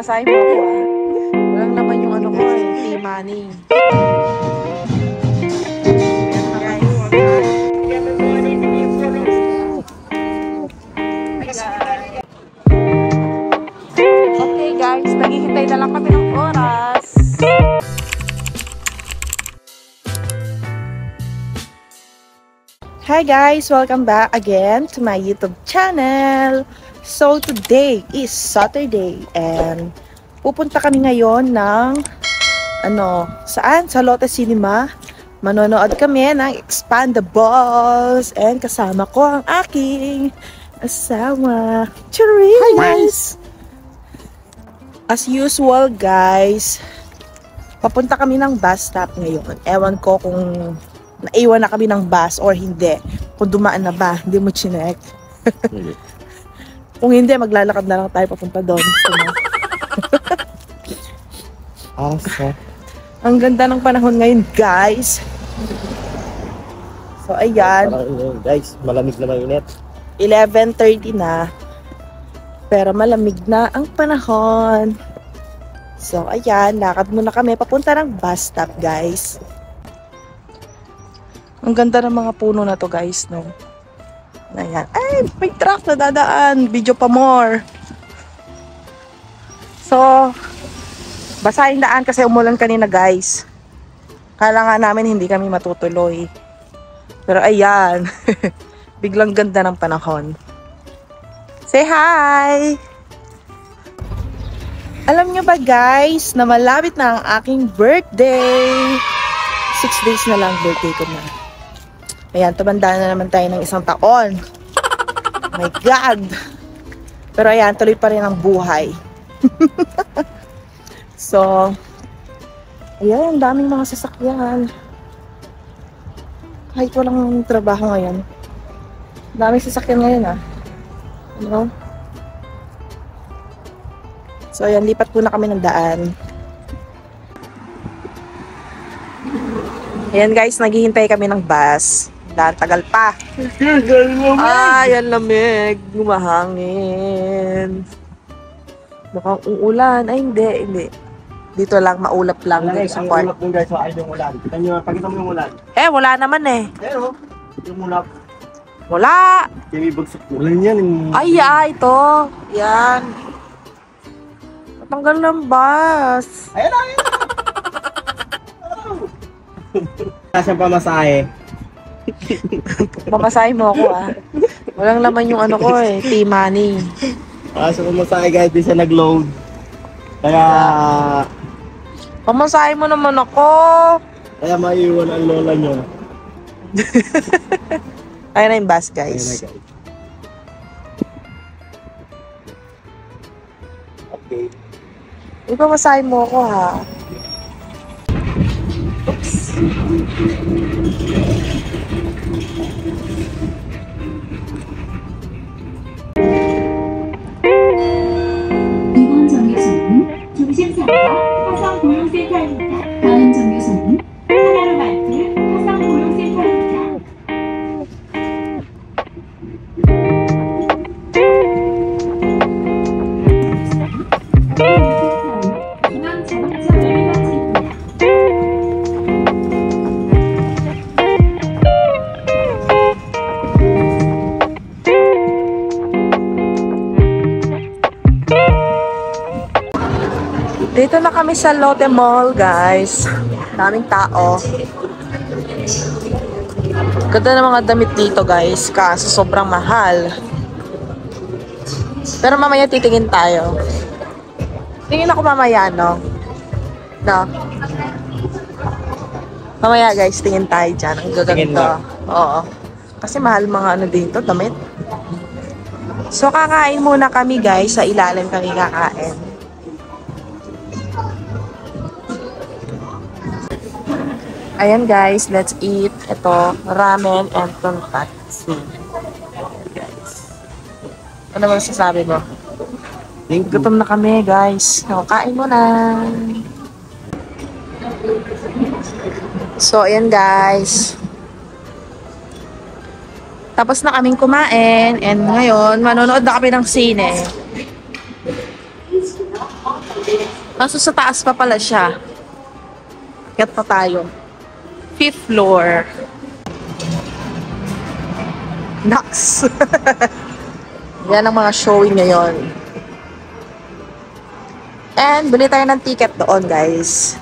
Pamasahe mo ako ah. Walang naman yung ano ko eh, money. Okay guys, naghihintay na lang kami ng oras. Hi guys! Welcome back again to my YouTube channel. So today is Saturday and pupunta kami ngayon ng saan? Sa Lotte Cinema. Manonood kami ng Expendables and kasama ko ang aking asawa. Charis! Hi guys! As usual guys, papunta kami ng bus stop ngayon. Ewan ko kung naiwan na kami ng bus or hindi. Kung dumaan na ba, hindi mo chinek. Kung hindi, maglalakad na lang tayo papunta doon. Awesome. Ang ganda ng panahon ngayon, guys. So, ayan. Guys, malamig na mainit. 11:30 na. Pero malamig na ang panahon. So, ayan. Lakad muna kami. Papunta ng bus stop, guys. Ang ganda ng mga puno na to, guys, no? Ayan. Ay, may truck na dadaan. Video pa more. So, basahin daan kasi umulan kanina, guys. Kala nga namin hindi kami matutuloy. Pero ayan. Biglang ganda ng panahon. Say hi! Alam nyo ba, guys, na malapit na ang aking birthday. 6 days na lang birthday ko na. Ayan, tumanda na naman tayo ng 1 taon. Oh my God! Pero ayan, tuloy pa rin ang buhay. So, ayan, daming mga sasakyan. Kahit walang trabaho ngayon. Daming sasakyan ngayon ah. Ano? So, ayan, lipat po na kami ng daan. Ayan guys, naghihintay kami ng bus. Dahil tagal pa. Ay, ang lamig. Gumahangin. Mukhang uulan. Ay, hindi. Dito lang, maulap lang. Sa part. Maulap din guys, ay yung ulan. Pakita mo yung ulan. Eh, wala naman eh. Pero, yung ulap. Wala. May bagsak ulan yan. Ay, ito. Yan. Natanggal ng bus. Ayan na. Nasa pamasahe. Mamasahe mo ako ah. Walang laman yung ano ko eh, money. Sa pamasahe guys, di siya nag-load. Kaya... Pamasahe mo naman ako. Kaya maiiwan ang lola nyo. Ayan na yung bus guys. Okay. Ipamasahe mo ako ha. Oops. 이번 정류소는 중심선과 화성고용센터입니다. 다음 정류소는 하나로마트 화성고용센터입니다. 중앙 자동차 내리마트입니다. Dito na kami sa Lotte Mall, guys. Daming tao. Ganda ng mga damit dito, guys. Kaso sobrang mahal. Pero mamaya titingin tayo. Tingin ako mamaya, no? No? Mamaya, guys, tingin tayo dyan. Ang gaganda. Oo. Kasi mahal mga ano dito, damit. So, kakain muna kami, guys. Sa ilalim kami kakain. Ayan guys, let's eat. Ito, ramen and tonkatsu. Guys. Ano ba sasabi mo? Gutom na kami guys. Kain mo na. So, ayan guys. Tapos na kaming kumain. And ngayon, manonood na kami ng sine. Kaso sa taas pa pala siya. Akyat pa tayo. 5th floor. Naks! Yan ang mga showing ngayon. And bili tayo ng ticket doon, guys.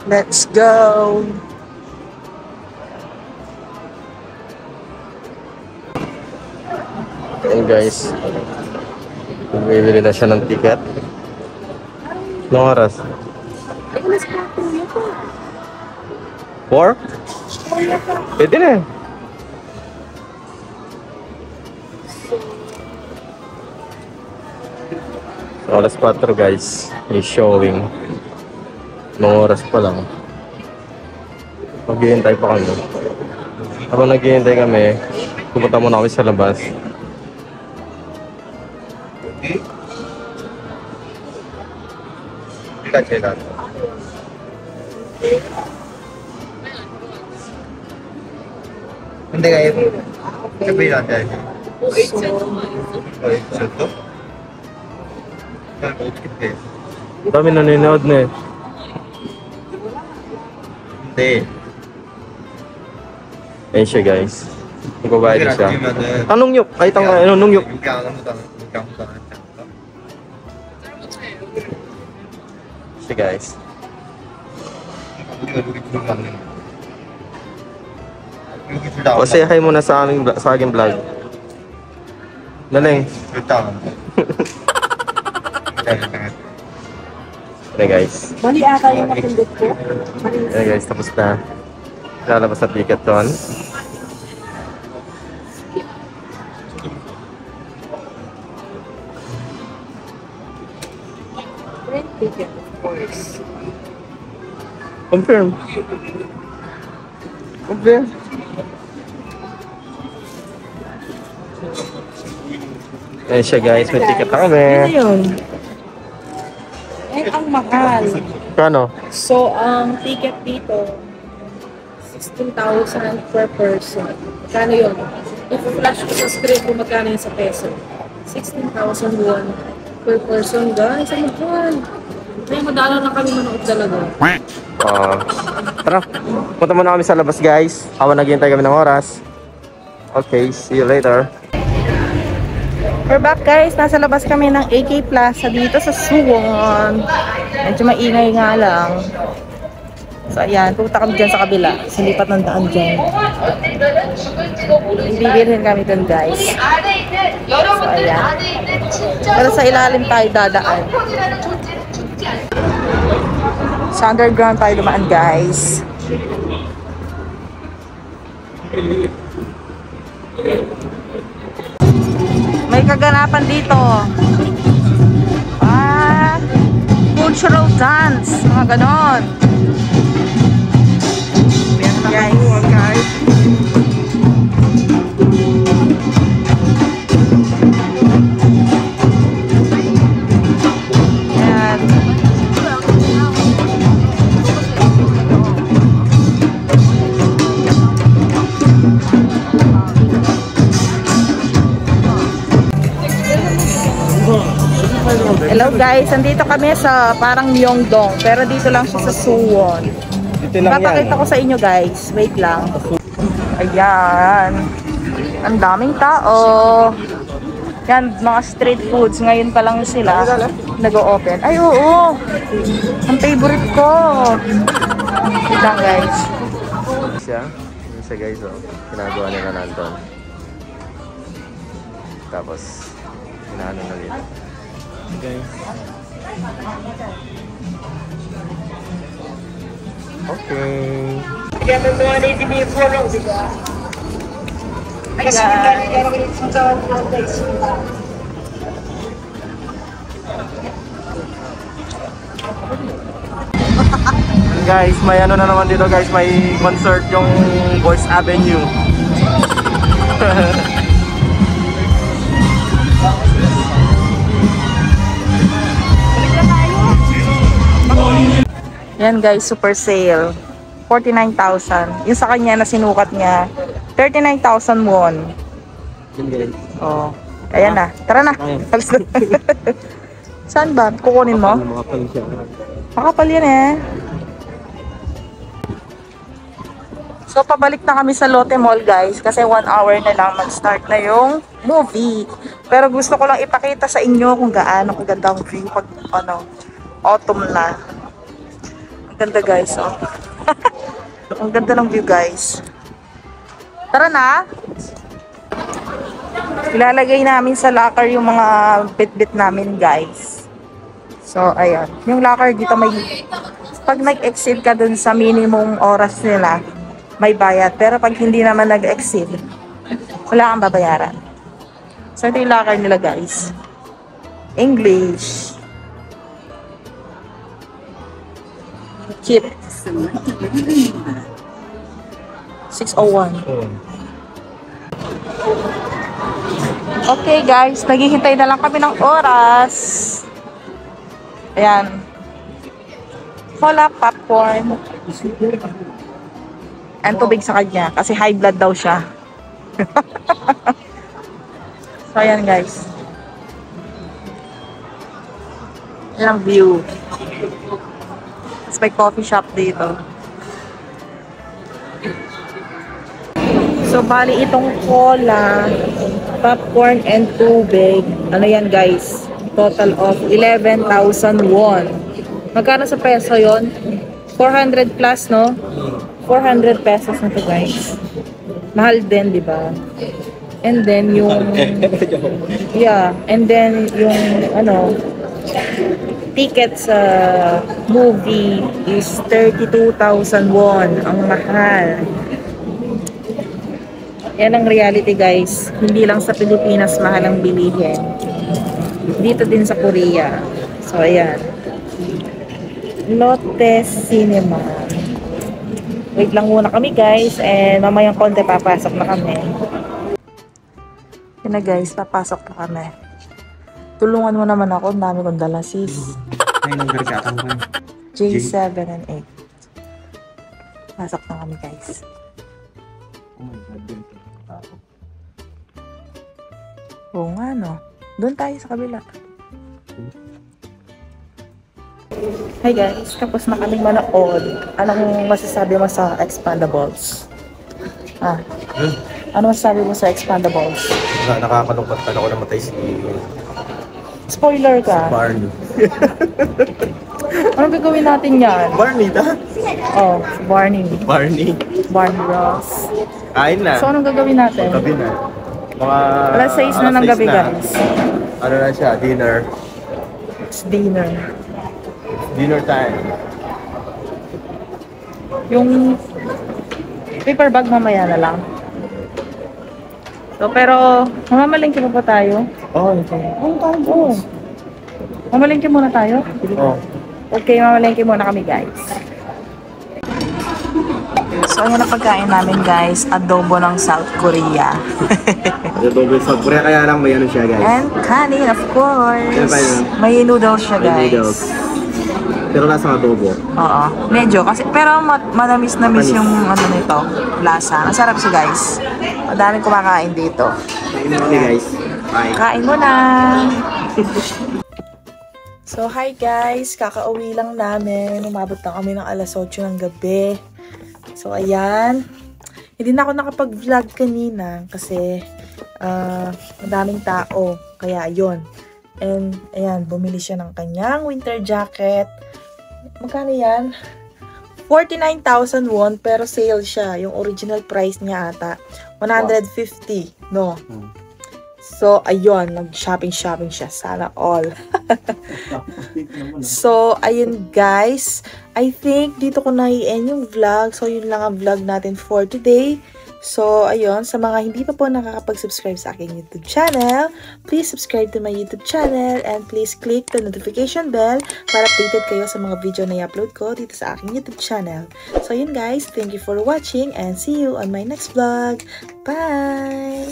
Let's go! Ayan guys. Bumibili na siya ng ticket. Anong oras? 4? Pwede na. So, alas 4 guys. May showing. Anong oras pa lang. Maghihintay pa kami. Habang naghihintay kami, pupunta muna kami sa labas. 근데 가 every 나한테 어떻게 돼? Ang dami nanonood na eh. 근데 Ayan siya guys. Magbabayad na siya. Tanong nyo. Ay, tanong nyo. 여기 아무도 안 하지 않을까? Siya guys. 우리가 여기 들어갔는 여기 둘 다 O say hi muna sa aking vlog. Daling. 절대 안 한다. Ayan guys. Mali ata yung napindot ko. Ayan guys, tapos na. Lalabas na ticket doon. Print ticket, of course. Confirm. Confirm. Ayan siya guys, may ticket na kami. Ano yun? Eh, ang mahal. Kano? So, ang ticket dito, 16,000 per person. Magkano yun? If-flash ko sa screen kung magkano yun sa peso. 16,000 won per person. Guys, ang mahal. May madalo na kami manood talaga. Tara, punta muna kami sa labas guys. Habang naghihintay kami ng oras. Okay, see you later. We're back guys. Nasa labas kami ng AK Plaza dito sa Suwon. Medyo maingay nga lang. So ayan, pupunta kami dyan sa kabila. Sa lipat ng daan dyan. Bibilhin kami dun guys. So ayan. Pero sa ilalim tayo dadaan. Sa underground tayo dumaan guys. May kaganapan dito. Cultural dance. Mga ganon. Yan guys. Yan. Hello guys, andito kami sa parang Myeongdong, pero dito lang siya sa Suwon. Dito lang yan. Papakita ko sa inyo guys, wait lang. Ayan, ang daming tao. Yan, mga street foods, ngayon pa lang sila nag-o-open. Ay oo, ang favorite ko. Wait lang guys. Yun siya guys, oh. Ginagawa nila nandun. Tapos, inaano na dito. Okay. Guys, may ano na naman dito guys, may concert yung Boys Avenue. Yan guys, super sale. 49,000. Yung sa kanya na sinukat niya, 39,000 won. Oh. Ayan na. Tara na. Saan ba? Kukunin mo? Makapal yan eh. So, pabalik na kami sa Lotte Mall, guys. Kasi 1 hour na lang mag-start na yung movie. Pero gusto ko lang ipakita sa inyo kung gaano kaganda ang view pag, autumn na. Ang ganda, guys, oh. Ang ganda ng view, guys. Tara na! Ilalagay namin sa locker yung mga bit-bit namin, guys. So, ayan. Yung locker dito may... Pag nag-exceed ka dun sa minimum oras nila, may bayad. Pero pag hindi naman nag-exceed, wala kang babayaran. So, ito yung locker nila, guys. English. Cheap. 601. Okay, guys. Naghihintay na lang kami ng oras. Ayan. Cola, popcorn. And tubig sa kanya kasi high blood daw siya. So, ayan, guys. Yan ang view. Tapos may coffee shop dito. So, bali itong cola, popcorn, and tubig. Ano yan, guys? Total of 11,000 won. Magkano sa peso yon? 400 plus, no? 400 pesos na to, guys. Mahal din, di ba? And then yung yeah, and then yung ticket sa movie is 32,000 won. Ang mahal. Yan ang reality, guys. Hindi lang sa Pilipinas mahal ang bilihin. Dito din sa Korea. So ayan. Lotte Cinema. Wait lang muna kami, guys, and mamayang konti papasok na kami. Yun na, guys, papasok na kami. Tulungan mo naman ako, ang dami kong dala, sis. J7 and 8. Pasok na kami, guys. Oo nga, no? Doon tayo sa kabila. Hi guys, tapos na kaming manood. Anong masasabi mo sa Expandables? Ano masasabi mo sa Expandables? Nakakalungkot ka na ako namatay si Spoiler ka. Barney. Anong gagawin natin yan? Barney ta? Oh, Barney. Barney. Barney Ross. Kain na. So, anong gagawin natin? Gabi na. Mga... Alas 6 na ng gabi, guys. Ano na siya? Dinner. It's dinner. Dinner time. Yung paper bag mamaya na lang. So, pero mamamalingki pa tayo? Oh, ito. Oo. Mamalingki muna tayo? Oh. Okay, mamalingki muna kami, guys. So, ayan ang pagkain namin, guys. Adobo ng South Korea. Adobo South Korea, kaya lang may ano siya, guys. And kanin, of course. Yan pa yun. May noodles siya, guys. May noodles. Pero lasang adobo. Oo. Medyo. Pero manamis-namis yung nito. Lasa. Ang sarap siya, guys. Madaming kumakain dito. Kain mo kami, guys. Bye. Kain mo na! So, hi guys! Kakauwi lang namin. Umabot na kami ng alas 8 ng gabi. So, ayan. Hindi na ako nakapag-vlog kanina kasi madaming tao. Kaya, yun. And, ayan, bumili siya ng kanyang winter jacket. Magkano yan? 49,000 won, pero sale siya. Yung original price niya ata. 150, no? So, ayun, nag-shopping siya. Sana all. So, ayun guys. I think dito ko na i-end yung vlog. So, yun lang ang vlog natin for today. So, ayun, sa mga hindi pa po nakakapag-subscribe sa aking YouTube channel, please subscribe to my YouTube channel and please click the notification bell para updated kayo sa mga video na i-upload ko dito sa aking YouTube channel. So, ayun guys, thank you for watching and see you on my next vlog. Bye!